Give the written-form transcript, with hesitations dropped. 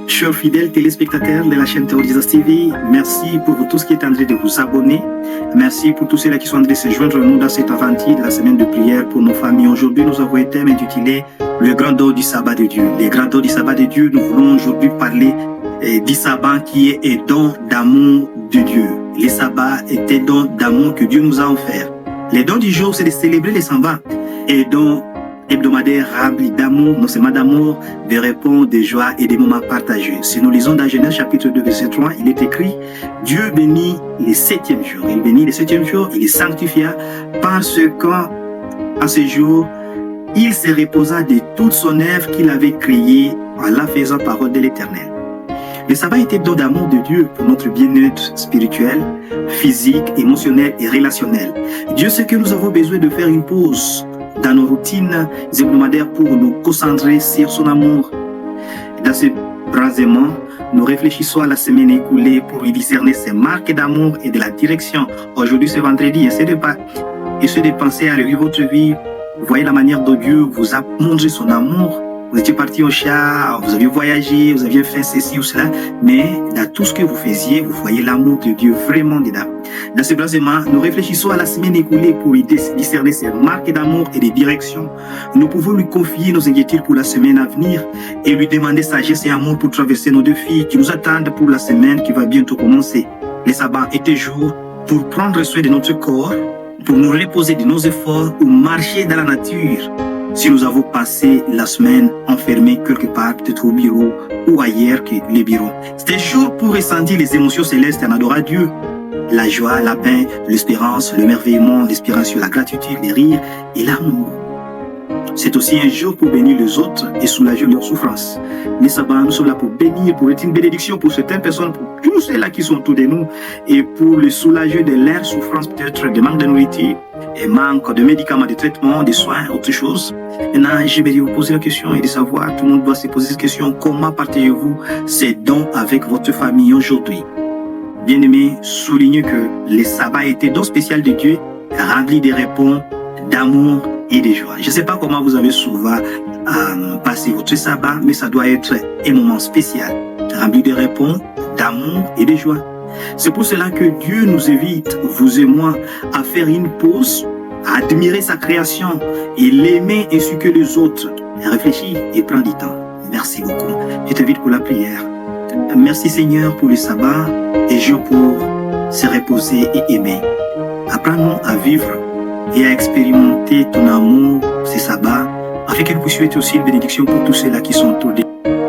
Chers fidèles téléspectateurs de la chaîne Théo Jesus TV, merci pour vous tous qui êtes en train de vous abonner. Merci pour tous ceux-là qui sont en train de se joindre à nous dans cette aventure de la semaine de prière pour nos familles. Aujourd'hui, nous avons un thème intitulé Le grand don du sabbat de Dieu. Les grands dons du sabbat de Dieu, nous voulons aujourd'hui parler du sabbat qui est un don d'amour de Dieu. Les sabbats étaient dons d'amour que Dieu nous a offerts. Les dons du jour, c'est de célébrer les sabbats. Et dons hebdomadaire rempli d'amour, non seulement d'amour, de réponses, de joie et des moments partagés. Si nous lisons dans Genèse chapitre 2, verset 3, il est écrit « Dieu bénit le septième jour ». Il bénit le septième jour, il est sanctifia parce qu'en ce jour, il se reposa de toute son œuvre qu'il avait créée en la faisant parole de l'Éternel. Le sabbat était don d'amour de Dieu pour notre bien-être spirituel, physique, émotionnel et relationnel. Dieu sait que nous avons besoin de faire une pause dans nos routines hebdomadaires pour nous concentrer sur son amour. Dans ce brasement, nous réfléchissons à la semaine écoulée pour y discerner ses marques d'amour et de la direction. Aujourd'hui, c'est vendredi, essayez de penser à revivre votre vie. Vous voyez la manière dont Dieu vous a montré son amour. Vous étiez parti au char, vous aviez voyagé, vous aviez fait ceci ou cela, mais dans tout ce que vous faisiez, vous voyez l'amour de Dieu vraiment dedans. Dans ce brasement, nous réfléchissons à la semaine écoulée pour y discerner ses marques d'amour et de direction. Nous pouvons lui confier nos inquiétudes pour la semaine à venir et lui demander sagesse et amour pour traverser nos défis qui nous attendent pour la semaine qui va bientôt commencer. Les sabbats étaient jours pour prendre soin de notre corps, pour nous reposer de nos efforts ou marcher dans la nature. Si nous avons passé la semaine enfermés quelque part, peut-être au bureau ou ailleurs que les bureaux. C'est un jour pour ressentir les émotions célestes en adorant Dieu. La joie, la paix, l'espérance, l'émerveillement, l'inspiration, la gratitude, les rires et l'amour. C'est aussi un jour pour bénir les autres et soulager leurs souffrances. Les sabbats, nous sommes là pour bénir, pour être une bénédiction pour certaines personnes, pour tous ceux-là qui sont autour de nous et pour les soulager de leurs souffrances, peut-être de manque de nourriture, et manque de médicaments, de traitements, de soins, autre chose. Maintenant, je vais vous poser la question et de savoir, tout le monde doit se poser cette question, comment partagez-vous ces dons avec votre famille aujourd'hui? Bien-aimés, soulignez que les sabbats étaient dons spéciaux de Dieu, remplis de réponses, d'amour et de joie. Je ne sais pas comment vous avez souvent passé votre sabbat, mais ça doit être un moment spécial, rempli de réponses, d'amour et de joie. C'est pour cela que Dieu nous invite, vous et moi, à faire une pause, à admirer sa création et l'aimer ainsi que les autres. Réfléchis et prends du temps. Merci beaucoup. Je t'invite pour la prière. Merci Seigneur pour le sabbat et jour pour se reposer et aimer. Apprends-nous à vivre et à expérimenter ton amour, ces sabbats, afin que nous puissions être aussi une bénédiction pour tous ceux-là qui sont autour de nous.